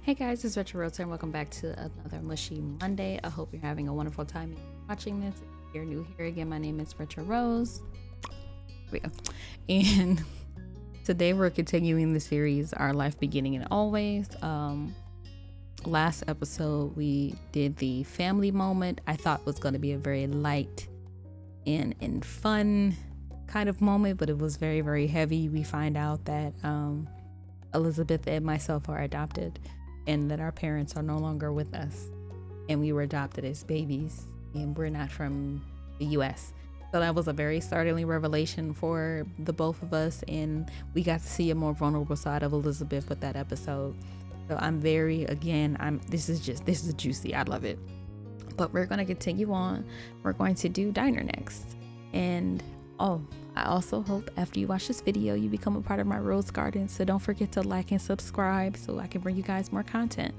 Hey guys, it's Retro Realtor and welcome back to another Mushy Monday. I hope you're having a wonderful time watching this. If you're new here again, my name is Retro Rose. Here we go. And today we're continuing the series Our Life Beginning and Always. Last episode we did the family moment. I thought was going to be a very light and fun kind of moment, but it was very, very heavy. We find out that Elizabeth and myself are adopted, and that our parents are no longer with us, and we were adopted as babies, and we're not from the US. So that was a very startling revelation for the both of us, and we got to see a more vulnerable side of Elizabeth with that episode. So this is juicy. I love it. But we're going to continue on. We're going to do Diner next. And I also hope after you watch this video, you become a part of my Rose Garden. So don't forget to like and subscribe so I can bring you guys more content.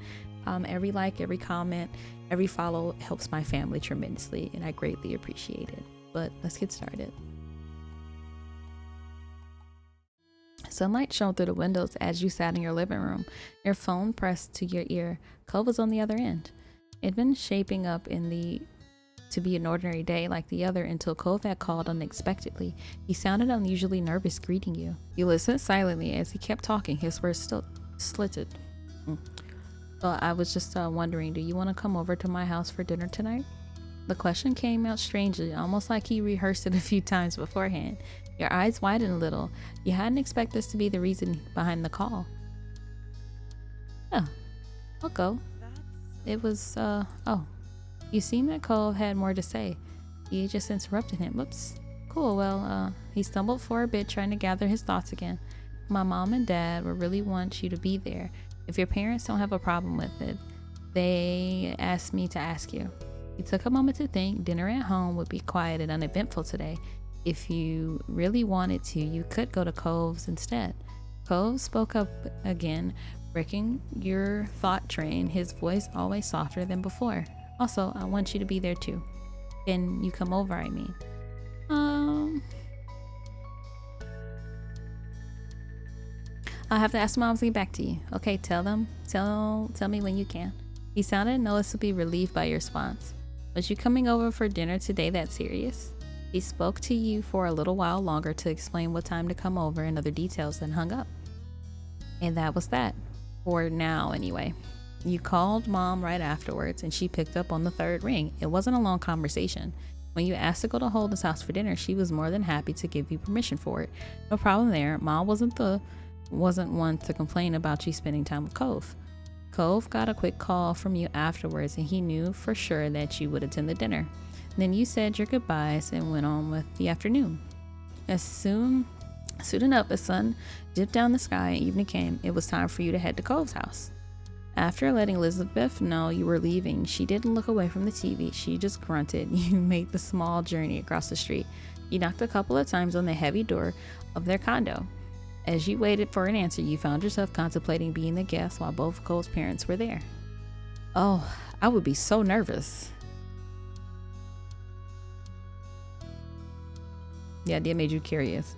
Every like, every comment, every follow helps my family tremendously, and I greatly appreciate it. But let's get started. Sunlight shone through the windows as you sat in your living room, your phone pressed to your ear. Cole was on the other end. It'd been shaping up to be an ordinary day like the other until Cove had called unexpectedly. He sounded unusually nervous greeting you. You listened silently as he kept talking, his words still slitted. So I was just wondering, do you want to come over to my house for dinner tonight? The question came out strangely, almost like he rehearsed it a few times beforehand. Your eyes widened a little. You hadn't expected this to be the reason behind the call. Yeah, I'll go. It was, You seemed that Cole had more to say. You just interrupted him. Whoops. Cool, well, he stumbled for a bit, trying to gather his thoughts again. My mom and dad would really want you to be there. If your parents don't have a problem with it, they asked me to ask you. He took a moment to think. Dinner at home would be quiet and uneventful today. If you really wanted to, you could go to Cove's instead. Cove spoke up again, breaking your thought train, his voice always softer than before. Also, I want you to be there too. Can you come over, I mean? I'll have to ask Mom to get back to you. Okay, tell me when you can. He sounded noticeably relieved by your response. Was you coming over for dinner today that serious? He spoke to you for a little while longer to explain what time to come over and other details, then hung up. And that was that. For now, anyway. You called Mom right afterwards, and she picked up on the third ring. It wasn't a long conversation. When you asked to go to Holden's house for dinner, she was more than happy to give you permission for it. No problem there. Mom wasn't one to complain about you spending time with Cove. Cove got a quick call from you afterwards, and he knew for sure that you would attend the dinner. Then you said your goodbyes and went on with the afternoon. Suiting up, the sun dipped down the sky and evening came. It was time for you to head to Cove's house. After letting Elizabeth know you were leaving, she didn't look away from the TV. She just grunted. You made the small journey across the street. You knocked a couple of times on the heavy door of their condo. As you waited for an answer, you found yourself contemplating being the guest while both Cole's parents were there. Oh, I would be so nervous. The idea made you curious.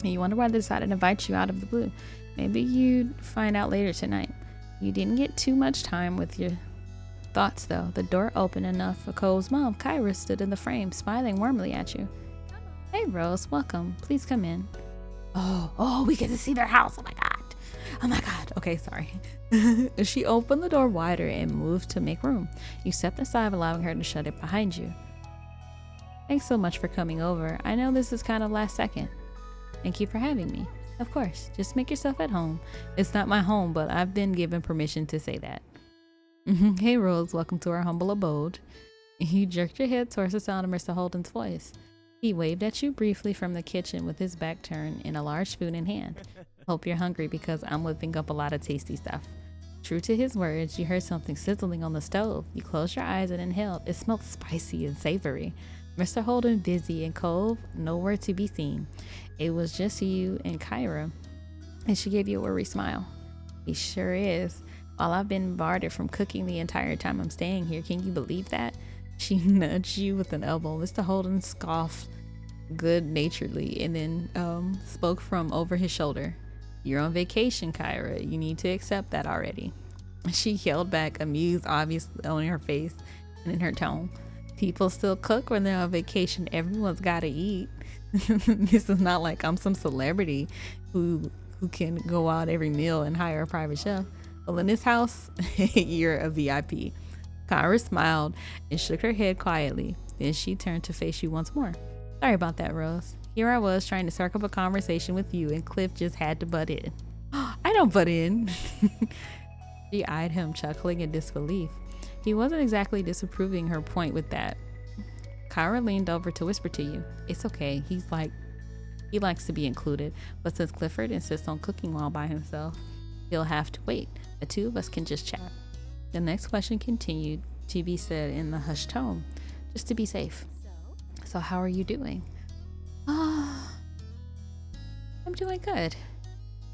And you wonder why they decided to invite you out of the blue. Maybe you'd find out later tonight. You didn't get too much time with your thoughts, though. The door opened enough for Cole's mom. Kyra stood in the frame, smiling warmly at you. Hey, Rose, welcome. Please come in. Oh, we get to see their house. Oh my God. Okay, sorry. She opened the door wider and moved to make room. You stepped aside, allowing her to shut it behind you. Thanks so much for coming over. I know this is kind of last second. Thank you for having me. Of course, just make yourself at home. It's not my home, but I've been given permission to say that. Hey, Rose, welcome to our humble abode. You jerked your head towards the sound of Mr. Holden's voice. He waved at you briefly from the kitchen with his back turned and a large spoon in hand. Hope you're hungry because I'm whipping up a lot of tasty stuff. True to his words, you heard something sizzling on the stove. You closed your eyes and inhaled. It smelled spicy and savory. Mr. Holden busy and Cove nowhere to be seen. It was just you and Kyra, and she gave you a worried smile. He sure is. While I've been barred from cooking the entire time I'm staying here, can you believe that? She nudged you with an elbow. Mr. Holden scoffed good-naturedly and then spoke from over his shoulder. You're on vacation, Kyra. You need to accept that already. She yelled back, amused obviously on her face and in her tone. People still cook when they're on vacation. Everyone's gotta eat. This is not like I'm some celebrity who can go out every meal and hire a private chef. Well, in this house, you're a VIP. Kyra smiled and shook her head quietly. Then she turned to face you once more. Sorry about that, Rose. Here I was trying to start up a conversation with you, and Cliff just had to butt in. I don't butt in. She eyed him, chuckling in disbelief. He wasn't exactly disapproving her point with that. Kyra leaned over to whisper to you. It's okay. He likes to be included, but since Clifford insists on cooking while by himself, he'll have to wait. The two of us can just chat. The next question continued to be said in the hushed tone, just to be safe. So how are you doing? I'm doing good.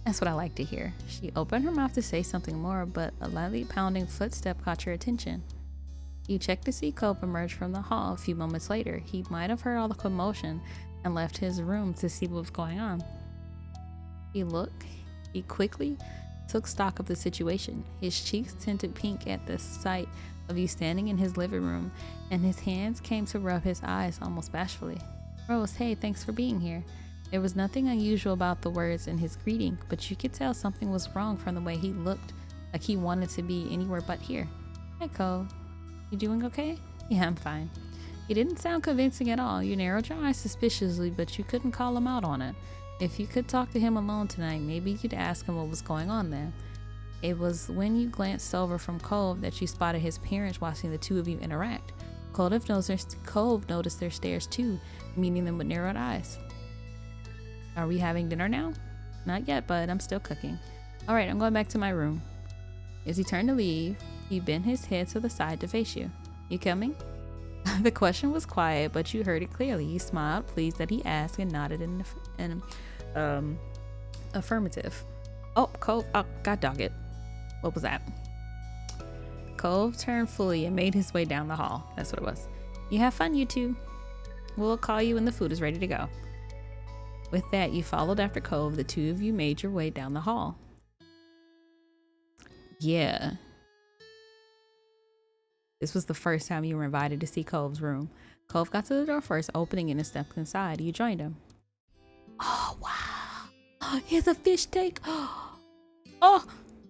That's what I like to hear. She opened her mouth to say something more, but a lightly pounding footstep caught your attention. You checked to see Cope emerge from the hall a few moments later. He might have heard all the commotion and left his room to see what was going on. He quickly took stock of the situation. His cheeks tinted pink at the sight of you standing in his living room, and his hands came to rub his eyes almost bashfully. Rose, hey, thanks for being here. There was nothing unusual about the words in his greeting, but you could tell something was wrong from the way he looked, like he wanted to be anywhere but here. Hey, Cole. You doing okay? Yeah, I'm fine. He didn't sound convincing at all. You narrowed your eyes suspiciously, but you couldn't call him out on it. If you could talk to him alone tonight, maybe you'd ask him what was going on then. It was when you glanced over from Cove that you spotted his parents watching the two of you interact. Cove noticed their stares too, meeting them with narrowed eyes. Are we having dinner now? Not yet, bud. I'm still cooking. All right, I'm going back to my room. As he turned to leave, he bent his head to the side to face you. You coming? The question was quiet, but you heard it clearly. You smiled, pleased that he asked, and nodded in affirmative. Oh, Cove. Oh, God dog it. What was that? Cove turned fully and made his way down the hall. That's what it was. You have fun, you two. We'll call you when the food is ready to go. With that, you followed after Cove. The two of you made your way down the hall. Yeah. This was the first time you were invited to see Cove's room. Cove got to the door first, opening it and stepped inside. You joined him. Oh, wow. Here's a fish tank. Oh,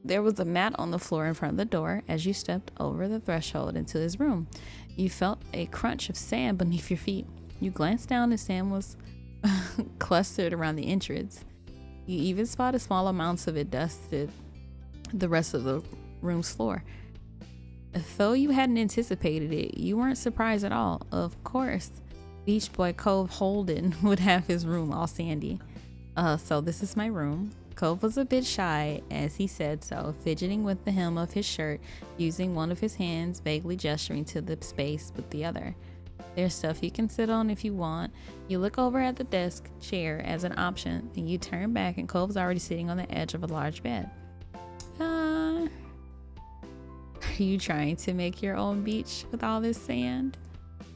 there was a mat on the floor in front of the door. As you stepped over the threshold into his room, you felt a crunch of sand beneath your feet. You glanced down and sand was clustered around the entrance. You even spotted small amounts of it dusted the rest of the room's floor. Though you hadn't anticipated it, you weren't surprised at all. Of course, Beach Boy Cove Holden would have his room all sandy. So this is my room. Cove was a bit shy as he said so, fidgeting with the hem of his shirt, using one of his hands, vaguely gesturing to the space with the other. There's stuff you can sit on if you want. You look over at the desk chair as an option, and you turn back and Cove's already sitting on the edge of a large bed. Are you trying to make your own beach with all this sand?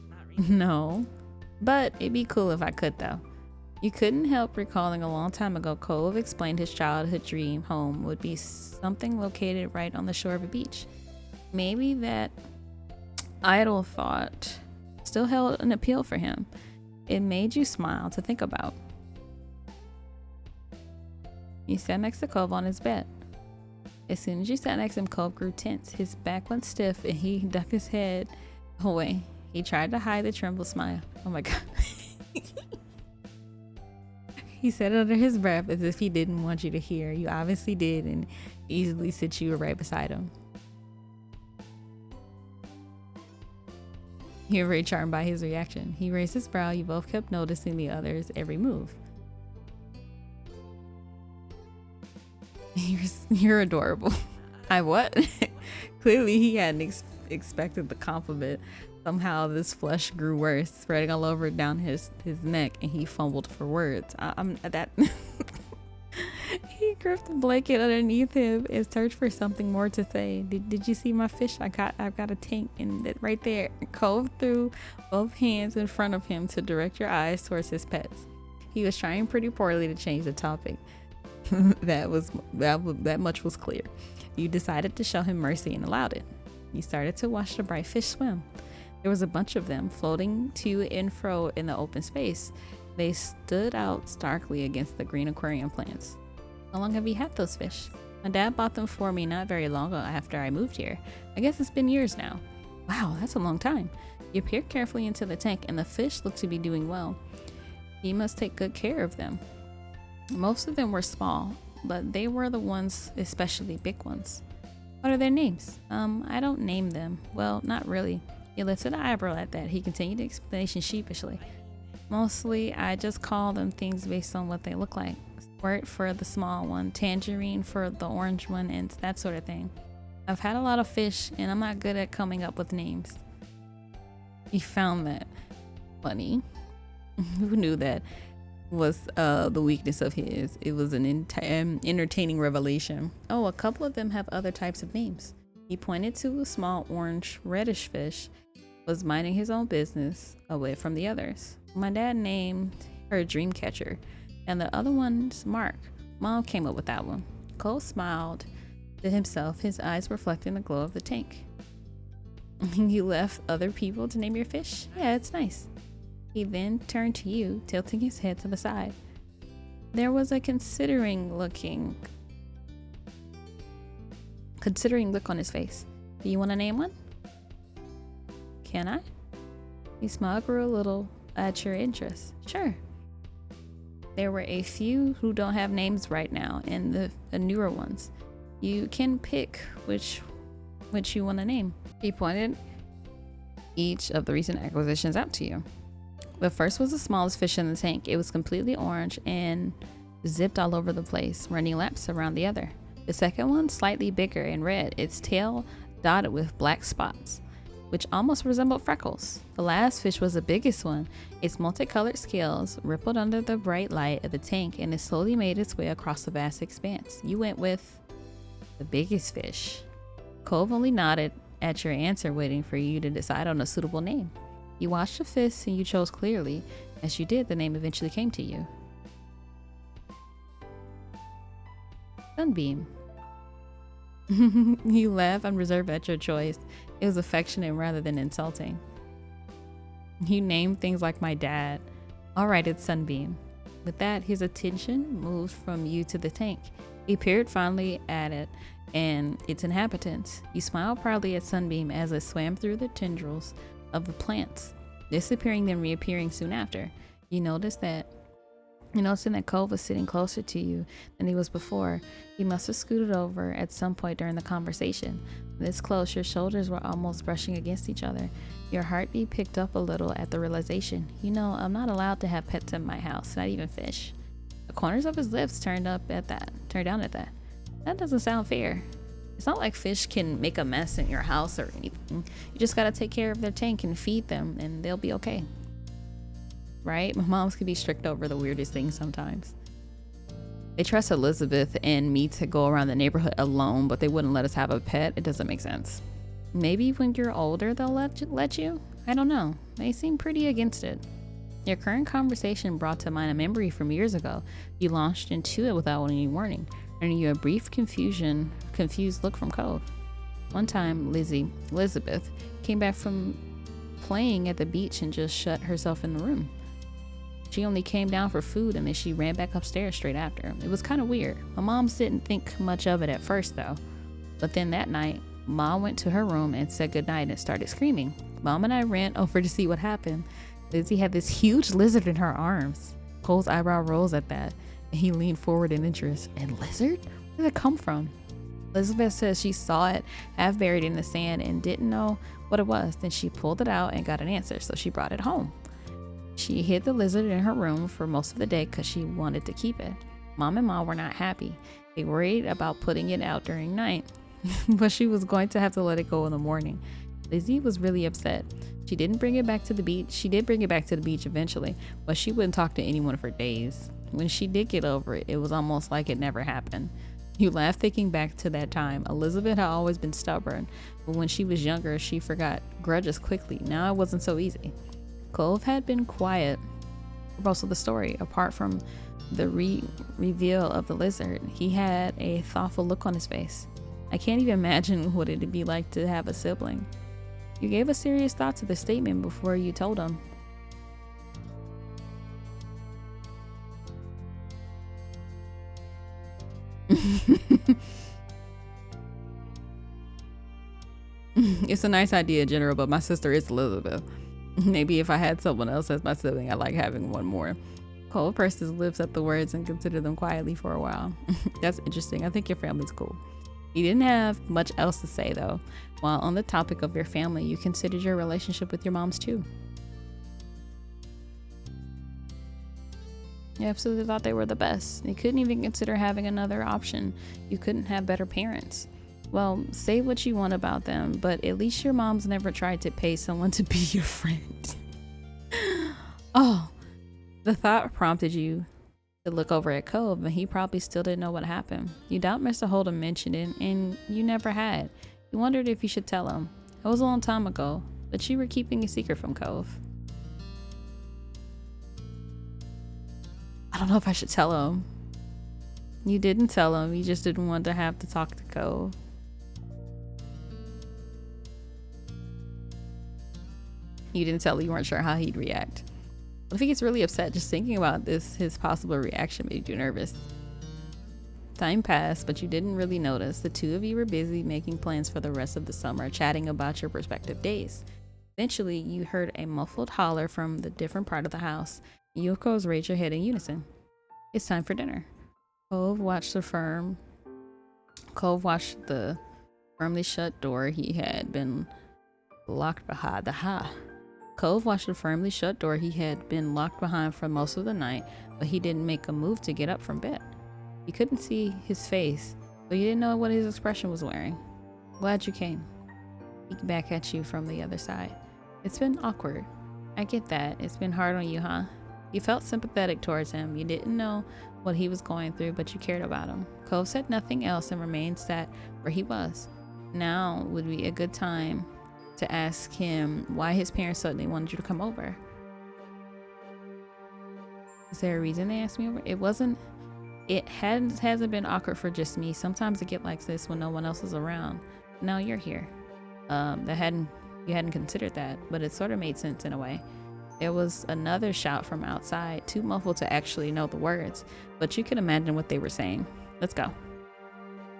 Not really. No, but it'd be cool if I could though. You couldn't help recalling a long time ago Cove explained his childhood dream home would be something located right on the shore of a beach. Maybe that idle thought still held an appeal for him. It made you smile to think about. You sat next to Cove on his bed. As soon as you sat next to him, Cove grew tense. His back went stiff and he ducked his head away. He tried to hide the trembled smile. Oh my God. He said it under his breath as if he didn't want you to hear. You obviously did, and easily since you were right beside him. You were very charmed by his reaction. He raised his brow. You both kept noticing the other's every move. You're adorable. I what? Clearly he hadn't expected the compliment. Somehow this flush grew worse, spreading all over down his neck, and he fumbled for words. He gripped the blanket underneath him and searched for something more to say. Did you see my fish? I've got a tank in it right there. Cove threw both hands in front of him to direct your eyes towards his pets. He was trying pretty poorly to change the topic. That much was clear. You decided to show him mercy and allowed it. You started to watch the bright fish swim. There was a bunch of them floating to and fro in the open space. They stood out starkly against the green aquarium plants. How long have you had those fish? My dad bought them for me not very long after I moved here. I guess it's been years now. Wow, that's a long time. You peered carefully into the tank and the fish looked to be doing well. You must take good care of them. Most of them were small, but they were the ones, especially big ones. What are their names? I don't name them. Well, not really. He lifted an eyebrow at that. He continued the explanation sheepishly. Mostly, I just call them things based on what they look like. Squirt for the small one, tangerine for the orange one, and that sort of thing. I've had a lot of fish, and I'm not good at coming up with names. He found that funny. Who knew that was the weakness of his? It was an entertaining revelation. Oh, a couple of them have other types of names. He pointed to a small orange reddish fish, was minding his own business away from the others. My dad named her Dreamcatcher, and the other one's Mark. Mom came up with that one. Cole smiled to himself, his eyes reflecting the glow of the tank. You left other people to name your fish? Yeah, it's nice. He then turned to you, tilting his head to the side. There was a considering look on his face. Do you want to name one? Can I? His smile grew a little at your interest. Sure. There were a few who don't have names right now, and the newer ones. You can pick which you want to name. He pointed each of the recent acquisitions out to you. The first was the smallest fish in the tank. It was completely orange and zipped all over the place, running laps around the other. The second one, slightly bigger and red, its tail dotted with black spots, which almost resembled freckles. The last fish was the biggest one. Its multicolored scales rippled under the bright light of the tank, and it slowly made its way across the vast expanse. You went with the biggest fish. Cove only nodded at your answer, waiting for you to decide on a suitable name. You watched the fish and you chose clearly. As you did, the name eventually came to you. Sunbeam. You laughed unreserved at your choice. It was affectionate rather than insulting. You named things like my dad. All right, it's Sunbeam. With that, his attention moved from you to the tank. He peered fondly at it and its inhabitants. You smiled proudly at Sunbeam as it swam through the tendrils of the plants, disappearing then reappearing soon after. You noticed that Cove was sitting closer to you than he was before. He must have scooted over at some point during the conversation. This close, your shoulders were almost brushing against each other. Your heartbeat picked up a little at the realization. I'm not allowed to have pets in my house, not even fish. The corners of his lips turned down at that. That doesn't sound fair. It's not like fish can make a mess in your house or anything. You just gotta take care of their tank and feed them, and they'll be okay. Right? My moms can be strict over the weirdest things sometimes. They trust Elizabeth and me to go around the neighborhood alone, but they wouldn't let us have a pet. It doesn't make sense. Maybe when you're older, they'll let you? I don't know. They seem pretty against it. Your current conversation brought to mind a memory from years ago. You launched into it without any warning, earning you a brief confused look from Cove. One time, Elizabeth, came back from playing at the beach and just shut herself in the room. She only came down for food and then she ran back upstairs straight after. It was kind of weird. My mom didn't think much of it at first though. But then that night, Mom went to her room and said goodnight and started screaming. Mom and I ran over to see what happened. Lizzie had this huge lizard in her arms. Cole's eyebrow rose at that, and he leaned forward in interest. A lizard? Where did it come from? Elizabeth says she saw it half buried in the sand and didn't know what it was. Then she pulled it out and got an answer, so she brought it home. She hid the lizard in her room for most of the day because she wanted to keep it. Mom and Ma were not happy. They worried about putting it out during night, but she was going to have to let it go in the morning. Lizzie was really upset. She didn't bring it back to the beach. She did bring it back to the beach eventually, but she wouldn't talk to anyone for days. When she did get over it, it was almost like it never happened. You laugh thinking back to that time. Elizabeth had always been stubborn, but when she was younger, she forgot grudges quickly. Now it wasn't so easy. Cove had been quiet for most of the story. Apart from the reveal of the lizard, he had a thoughtful look on his face. I can't even imagine what it'd be like to have a sibling. You gave a serious thought to the statement before you told him. It's a nice idea, General, but my sister is Elizabeth. Maybe if I had someone else as my sibling, I'd like having one more. Cole purses lips at the words and considered them quietly for a while. That's interesting. I think your family's cool. He didn't have much else to say, though. While on the topic of your family, you considered your relationship with your moms, too. You absolutely thought they were the best. You couldn't even consider having another option. You couldn't have better parents. Well, say what you want about them, but at least your mom's never tried to pay someone to be your friend. Oh, the thought prompted you to look over at Cove, and he probably still didn't know what happened. You doubt Mr. Holden mentioned it, and you never had. You wondered if you should tell him. It was a long time ago, but you were keeping a secret from Cove. I don't know if I should tell him. You didn't tell him, you just didn't want to have to talk to Cove. You didn't tell him, you weren't sure how he'd react. If he gets really upset just thinking about this, his possible reaction made you nervous. Time passed, but you didn't really notice. The two of you were busy making plans for the rest of the summer, chatting about your respective days. Eventually, you heard a muffled holler from the different part of the house. You, of course, raised your head in unison. It's time for dinner. Cove watched the firmly shut door he had been locked behind. Cove watched the firmly shut door he had been locked behind for most of the night, but he didn't make a move to get up from bed. You couldn't see his face, so you didn't know what his expression was wearing. Glad you came. Peeked back at you from the other side. It's been awkward. I get that. It's been hard on you, huh? You felt sympathetic towards him. You didn't know what he was going through, but you cared about him. Cove said nothing else and remained sat where he was. Now would be a good time to ask him why his parents suddenly wanted you to come over. Is there a reason they asked me over? It hasn't been awkward for just me. Sometimes it get like this when no one else is around. Now you're here. You hadn't considered that, but it sort of made sense in a way. There was another shout from outside, too muffled to actually know the words, but you could imagine what they were saying. Let's go.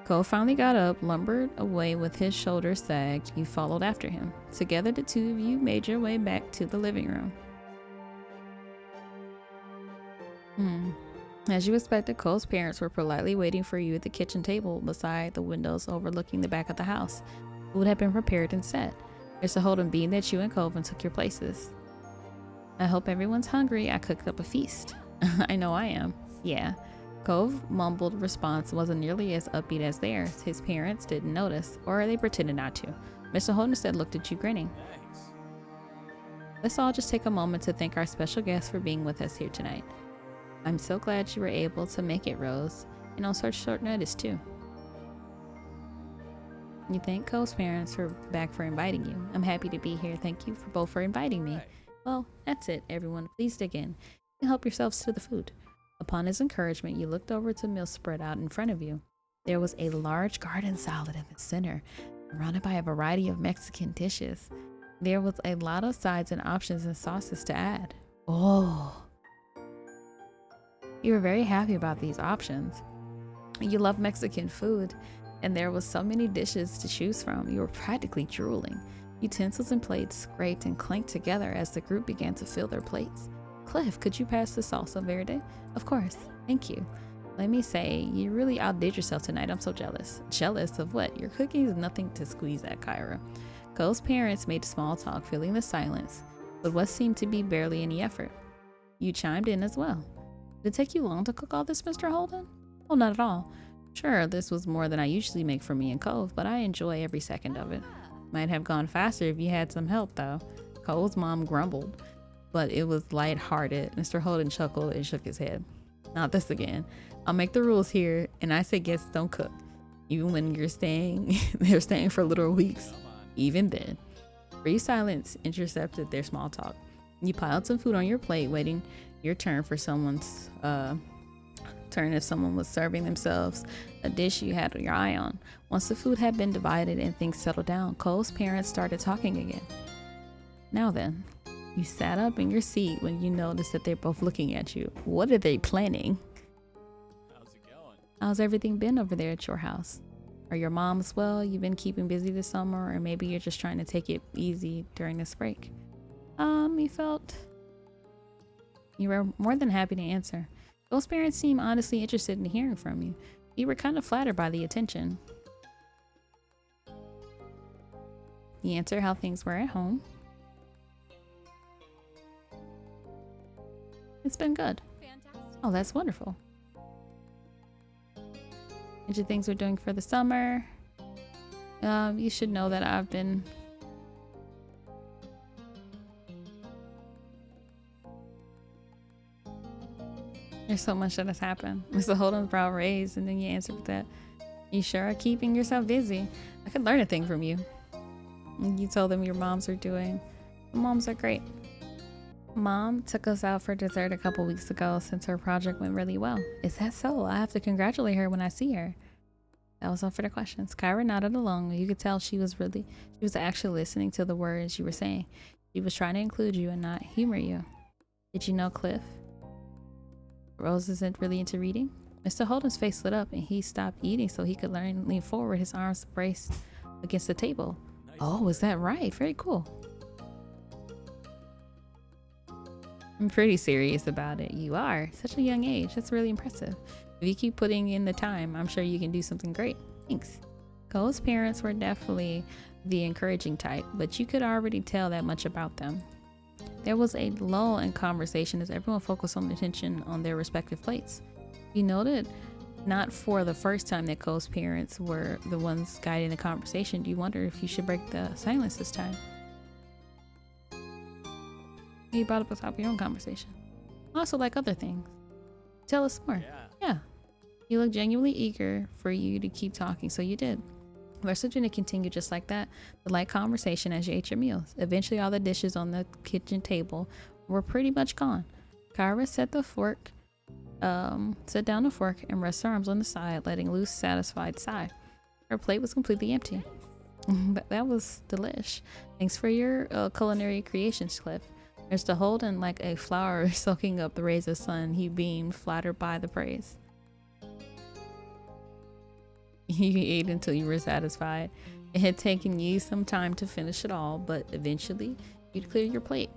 Cole finally got up, lumbered away with his shoulders sagged. You followed after him. Together, the two of you made your way back to the living room. As you expected, Cole's parents were politely waiting for you at the kitchen table beside the windows overlooking the back of the house. Food had been prepared and set. Mr. Holden beamed at you and Cove and took your places. I hope everyone's hungry. I cooked up a feast. I know I am. Yeah. Cove mumbled response wasn't nearly as upbeat as theirs. His parents didn't notice, or they pretended not to. Mr. Holden instead looked at you grinning. Let's all just take a moment to thank our special guest for being with us here tonight. I'm so glad you were able to make it, Rose, and on such short notice too. You thank Cove's parents for inviting you. I'm happy to be here. Thank you for inviting me. Well, that's it, everyone. Please dig in and help yourselves to the food. Upon his encouragement, you looked over to a meal spread out in front of you. There was a large garden salad in the center, surrounded by a variety of Mexican dishes. There was a lot of sides and options and sauces to add. Oh. You were very happy about these options. You love Mexican food, and there was so many dishes to choose from. You were practically drooling. Utensils and plates scraped and clanked together as the group began to fill their plates. Cliff, could you pass the salsa verde? Of course. Thank you. Let me say, you really outdid yourself tonight. I'm so jealous. Jealous of what? Your cooking is nothing to squeeze at, Kyra. Cole's parents made small talk, filling the silence, but what seemed to be barely any effort. You chimed in as well. Did it take you long to cook all this, Mr. Holden? Oh, not at all. Sure, this was more than I usually make for me and Cove, but I enjoy every second of it. Might have gone faster if you had some help, though. Cole's mom grumbled, but it was light-hearted. Mr. Holden chuckled and shook his head. Not this again. I'll make the rules here, and I say guests don't cook. Even when they're staying for literal weeks. Even then. Brief silence intercepted their small talk. You piled some food on your plate, waiting your turn for someone's turn if someone was serving themselves a dish you had your eye on. Once the food had been divided and things settled down, Cole's parents started talking again. Now then, you sat up in your seat when you noticed that they're both looking at you. What are they planning? How's it going? How's everything been over there at your house? Are your moms well? You've been keeping busy this summer, or maybe you're just trying to take it easy during this break? You were more than happy to answer. Those parents seem honestly interested in hearing from you. You were kind of flattered by the attention. You answered how things were at home. It's been good. Fantastic. Oh, that's wonderful. What you things we're doing for the summer? You should know that I've been... There's so much that has happened. Mr. Holden's brow raised, and then you answered with that. You sure are keeping yourself busy. I could learn a thing from you. You told them your moms are doing. Moms are great. Mom took us out for dessert a couple weeks ago since her project went really well. Is that so? I have to congratulate her when I see her. That was all for the questions. Kyra nodded along. You could tell she was actually listening to the words you were saying. She was trying to include you and not humor you. Did you know Cliff? Rose isn't really into reading? Mr. Holden's face lit up and he stopped eating so he could lean forward, his arms braced against the table. Nice. Oh, is that right? Very cool. I'm pretty serious about it. You are. Such a young age. That's really impressive. If you keep putting in the time, I'm sure you can do something great. Thanks. Cole's parents were definitely the encouraging type, but you could already tell that much about them. There was a lull in conversation as everyone focused on attention on their respective plates. You noted, not for the first time, that Cole's parents were the ones guiding the conversation. Do you wonder if you should break the silence this time? You brought up the top of your own conversation. Also, like other things. Tell us more. Yeah. You look genuinely eager for you to keep talking, so you did. The rest of dinner continued just like that, the light conversation as you ate your meals. Eventually, all the dishes on the kitchen table were pretty much gone. Kyra set down the fork and rested her arms on the side, letting loose, satisfied sigh. Her plate was completely empty. That was delish. Thanks for your culinary creations, Cliff. Mr. Holden, like a flower soaking up the rays of sun, he beamed, flattered by the praise. You ate until you were satisfied. It had taken you some time to finish it all, but eventually you'd clear your plate.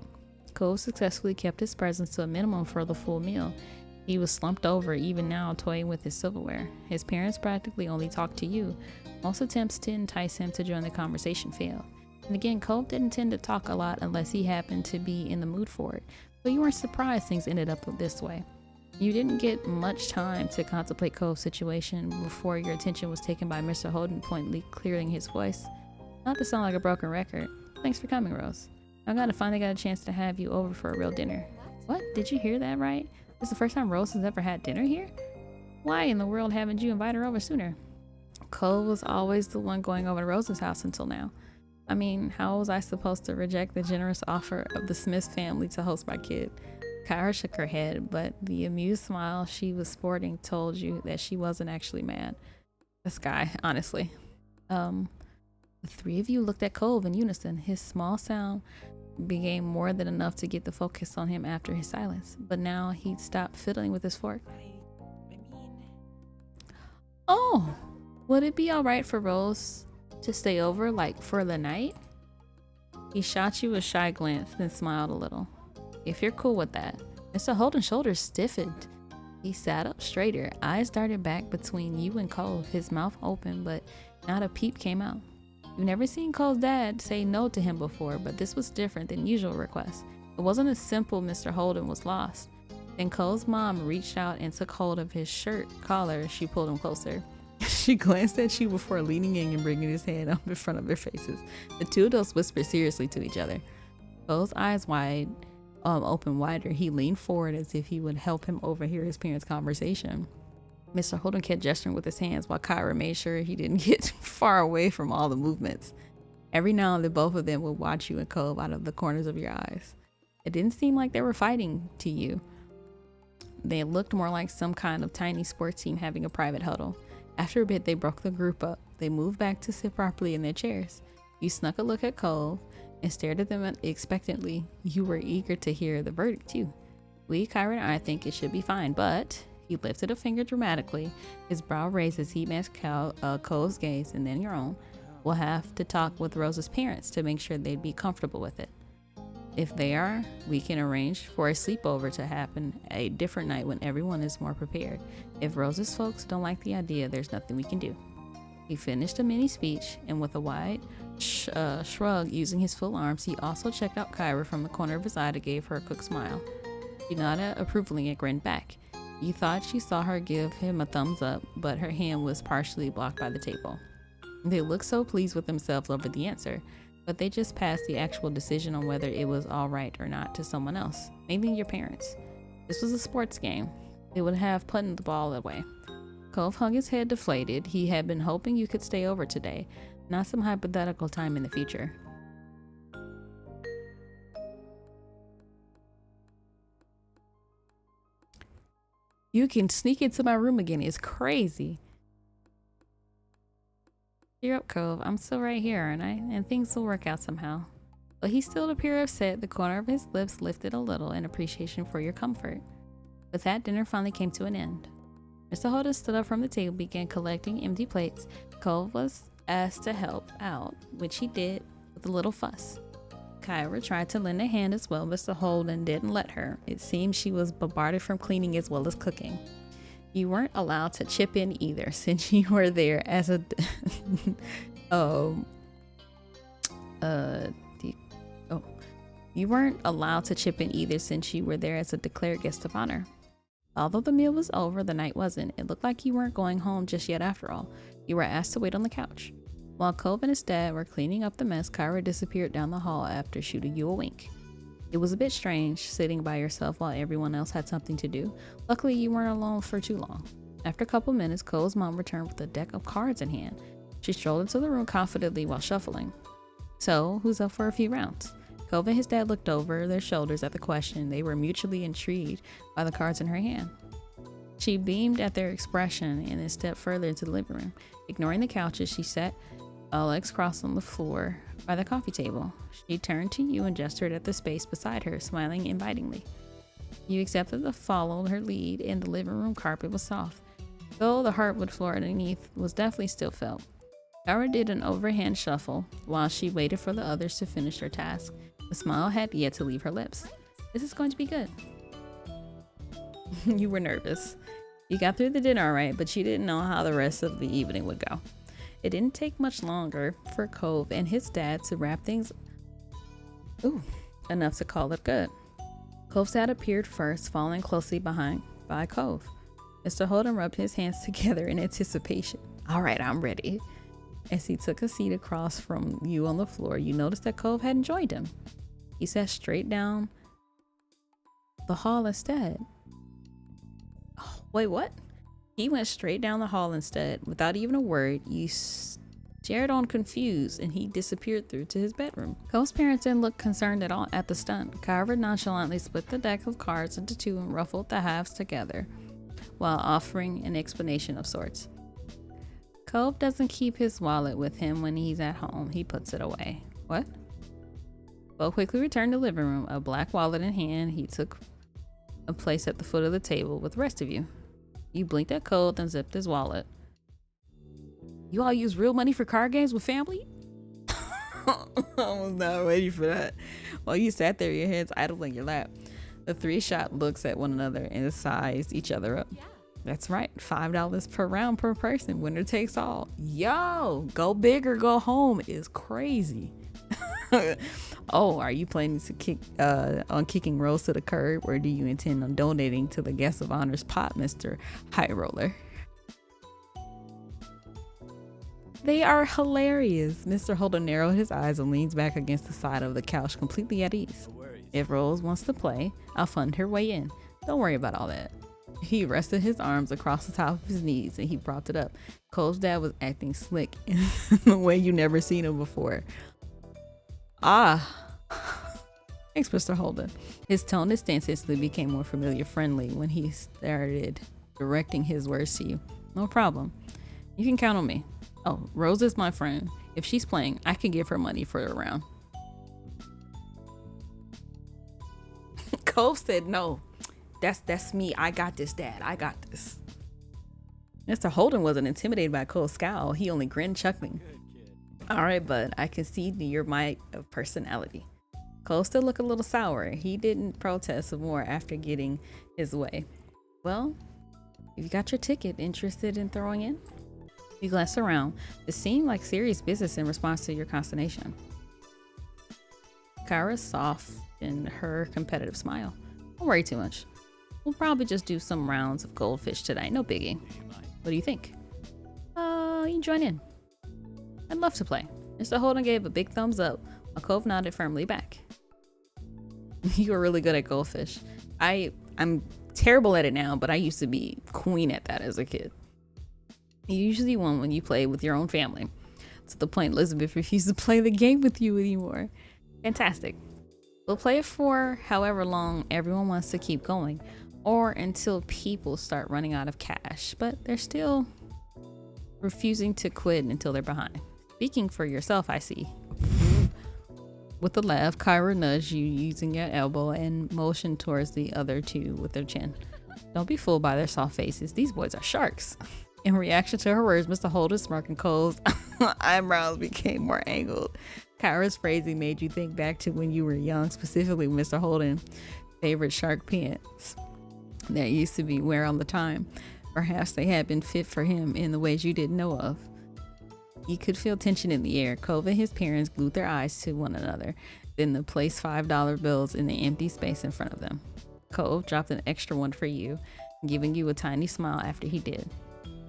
Cole successfully kept his presence to a minimum for the full meal. He was slumped over, even now toying with his silverware. His parents practically only talked to you. Most attempts to entice him to join the conversation failed. And again, Cole didn't tend to talk a lot unless he happened to be in the mood for it. But you weren't surprised things ended up this way. You didn't get much time to contemplate Cole's situation before your attention was taken by Mr. Holden pointedly clearing his voice. Not to sound like a broken record. Thanks for coming, Rose. I'm glad I finally got a chance to have you over for a real dinner. What? Did you hear that right? This is the first time Rose has ever had dinner here? Why in the world haven't you invited her over sooner? Cole was always the one going over to Rose's house until now. I mean, how was I supposed to reject the generous offer of the Smith family to host my kid? Kyra shook her head, but the amused smile she was sporting told you that she wasn't actually mad. This guy, honestly. The three of you looked at Cole in unison. His small sound became more than enough to get the focus on him after his silence, but now he'd stopped fiddling with his fork. Oh, would it be alright for Rose to stay over, like, for the night? He shot you a shy glance, then smiled a little. If you're cool with that. Mr. Holden's shoulders stiffened. He sat up straighter, eyes darted back between you and Cole, his mouth open, but not a peep came out. You've never seen Cole's dad say no to him before, but this was different than usual requests. It wasn't as simple Mr. Holden was lost. Then Cole's mom reached out and took hold of his shirt collar as she pulled him closer. She glanced at you before leaning in and bringing his hand up in front of their faces. The two adults whispered seriously to each other. Cole's eyes open wider. He leaned forward as if he would help him overhear his parents' conversation. Mr. Holden kept gesturing with his hands while Kyra made sure he didn't get far away from all the movements. Every now and then, both of them would watch you and Cole out of the corners of your eyes. It didn't seem like they were fighting to you. They looked more like some kind of tiny sports team having a private huddle. After a bit, they broke the group up. They moved back to sit properly in their chairs. You snuck a look at Cove and stared at them expectantly. You were eager to hear the verdict, too. We, Kyra, and I think it should be fine, but... He lifted a finger dramatically, his brow raised as he matched Cove's gaze and then your own. We'll have to talk with Rose's parents to make sure they'd be comfortable with it. If they are, we can arrange for a sleepover to happen a different night when everyone is more prepared. If Rose's folks don't like the idea, there's nothing we can do. He finished a mini speech, and with a wide shrug using his full arms, he also checked out Kyra from the corner of his eye to give her a quick smile. She nodded approvingly and grinned back. You thought she saw her give him a thumbs up, but her hand was partially blocked by the table. They looked so pleased with themselves over the answer, but they just passed the actual decision on whether it was all right or not to someone else, maybe your parents. This was a sports game. They would have punted the ball away. Cove hung his head deflated. He had been hoping you could stay over today, not some hypothetical time in the future. You can sneak into my room again. It's crazy. Cheer up, Cove. I'm still right here, and things will work out somehow. But he still appeared upset. The corner of his lips lifted a little in appreciation for your comfort. With that, dinner finally came to an end. Mr. Holden stood up from the table, began collecting empty plates. Cove was asked to help out, which he did with a little fuss. Kyra tried to lend a hand as well, but Mr. Holden didn't let her. It seemed she was bombarded from cleaning as well as cooking. You weren't allowed to chip in either, since you were there as a you weren't allowed to chip in either since you were there as a declared guest of honor. Although the meal was over, the night wasn't. It looked like you weren't going home just yet after all. You were asked to wait on the couch. While Cove and his dad were cleaning up the mess, Kyra disappeared down the hall after shooting you a wink. It was a bit strange, sitting by yourself while everyone else had something to do. Luckily, you weren't alone for too long. After a couple minutes, Cove's mom returned with a deck of cards in hand. She strolled into the room confidently while shuffling. So, who's up for a few rounds? Cove and his dad looked over their shoulders at the question. They were mutually intrigued by the cards in her hand. She beamed at their expression and then stepped further into the living room. Ignoring the couches, she sat legs crossed on the floor by the coffee table. She turned to you and gestured at the space beside her, smiling invitingly. You accepted the followed her lead, and the living room carpet was soft, though the hardwood floor underneath was definitely still felt. Kyra did an overhand shuffle while she waited for the others to finish their task. The smile had yet to leave her lips. This is going to be good. You were nervous. You got through the dinner all right, but you didn't know how the rest of the evening would go. It didn't take much longer for Cove and his dad to wrap things enough to call it good. Cove's dad appeared first, following closely behind by Cove. Mr. Holden rubbed his hands together in anticipation. All right, I'm ready. As he took a seat across from you on the floor, you noticed that Cove hadn't joined him. He sat straight down the hall instead. Oh, wait, what? He went straight down the hall instead. Without even a word, you stared on confused, and he disappeared through to his bedroom. Cove's parents didn't look concerned at all at the stunt. Kyra nonchalantly split the deck of cards into two and ruffled the halves together, while offering an explanation of sorts. Cove doesn't keep his wallet with him when he's at home. He puts it away. What? Bo quickly returned to the living room, a black wallet in hand. He took a place at the foot of the table with the rest of you. You blinked at Cove and zipped his wallet. You all use real money for card games with family? I was not ready for that. While you sat there, your heads idle in your lap. The three shot looks at one another and sized each other up. Yeah. That's right, $5 per round per person. Winner takes all. Yo, go big or go home is crazy. Oh, are you planning to kick on kicking Rose to the curb, or do you intend on donating to the guest of honor's pot, Mr. High Roller? They are hilarious. Mr. Holden narrowed his eyes and leans back against the side of the couch, completely at ease. If Rose wants to play, I'll fund her way in. Don't worry about all that. He rested his arms across the top of his knees and he propped it up. Cole's dad was acting slick in the way you never seen him before. Thanks, Mr. Holden. His tone and stance instantly became more familiar, friendly when he started directing his words to you. No problem. You can count on me. Oh, Rose is my friend. If she's playing, I can give her money for a round. Cove said no. That's me. I got this, Dad. I got this. Mr. Holden wasn't intimidated by Cole's scowl. He only grinned, chuckling. All right, bud. I can see your might of personality. Cole still looked a little sour. He didn't protest some more after getting his way. Well, if you got your ticket, interested in throwing in? You glanced around. It seemed like serious business in response to your consternation. Kyra softened her competitive smile. Don't worry too much. We'll probably just do some rounds of goldfish tonight. No biggie. What do you think? You can join in. I'd love to play. Mr. Holden gave a big thumbs up while Cove nodded firmly back. You were really good at goldfish. I'm terrible at it now, but I used to be queen at that as a kid. You usually won when you play with your own family. To the point Elizabeth refused to play the game with you anymore. Fantastic. We'll play it for however long everyone wants to keep going, or until people start running out of cash, but they're still refusing to quit until they're behind. Speaking for yourself, I see. With a laugh, Kyra nudged you using your elbow and motioned towards the other two with their chin. Don't be fooled by their soft faces. These boys are sharks. In reaction to her words, Mr. Holden smirked and Cole's eyebrows became more angled. Kyra's phrasing made you think back to when you were young, specifically Mr. Holden's favorite shark pants that used to be wear all the time. Perhaps they had been fit for him in the ways you didn't know of. You could feel tension in the air. Cove and his parents glued their eyes to one another, then they placed $5 bills in the empty space in front of them. Cove dropped an extra one for you, giving you a tiny smile after he did.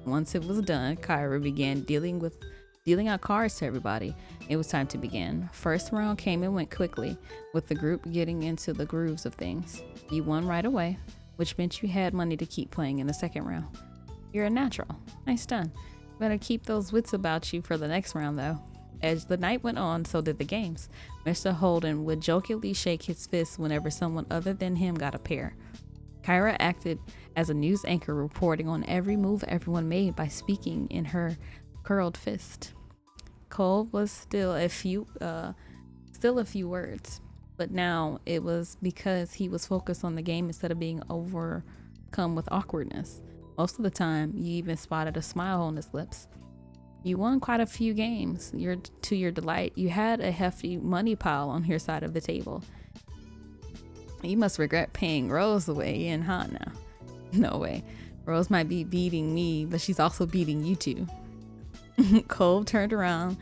Once it was done, Kyra began dealing out cards to everybody. It was time to begin. First round came and went quickly, with the group getting into the grooves of things. You won right away, which meant you had money to keep playing in the second round. You're a natural. Nice done. Better keep those wits about you for the next round, though. As the night went on, so did the games. Mr. Holden would jokingly shake his fist whenever someone other than him got a pair. Kyra acted as a news anchor, reporting on every move everyone made by speaking in her curled fist. Cole was still a few words, but now it was because he was focused on the game instead of being overcome with awkwardness. Most of the time, you even spotted a smile on his lips. You won quite a few games. To your delight, you had a hefty money pile on your side of the table. You must regret paying Rose away in, huh? Now, no way. Rose might be beating me, but she's also beating you two. Cove turned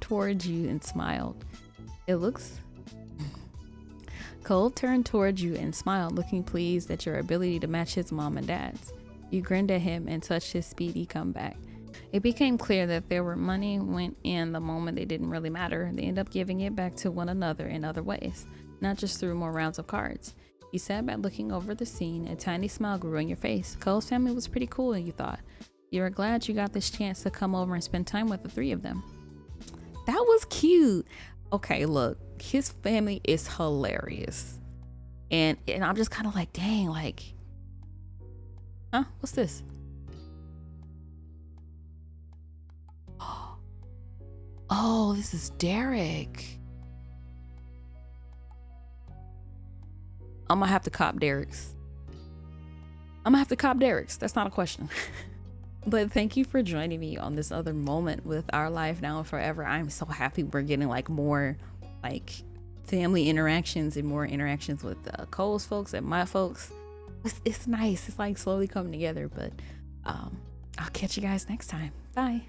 towards you and smiled. Cole turned towards you and smiled, looking pleased at your ability to match his mom and dad's. You grinned at him and touched his speedy comeback. It became clear that their money went in the moment they didn't really matter. They ended up giving it back to one another in other ways, not just through more rounds of cards. You sat back looking over the scene. A tiny smile grew on your face. Cole's family was pretty cool, you thought. You were glad you got this chance to come over and spend time with the three of them. That was cute. Okay, look, his family is hilarious. And I'm just kind of like, dang, like, huh? What's this? Oh, this is Derek. I'm gonna have to cop Derek's. That's not a question. But thank you for joining me on this other moment with Our Life Now and Forever. I'm so happy we're getting like more like family interactions and more interactions with Cole's folks and my folks. It's nice. It's like slowly coming together, but I'll catch you guys next time. Bye.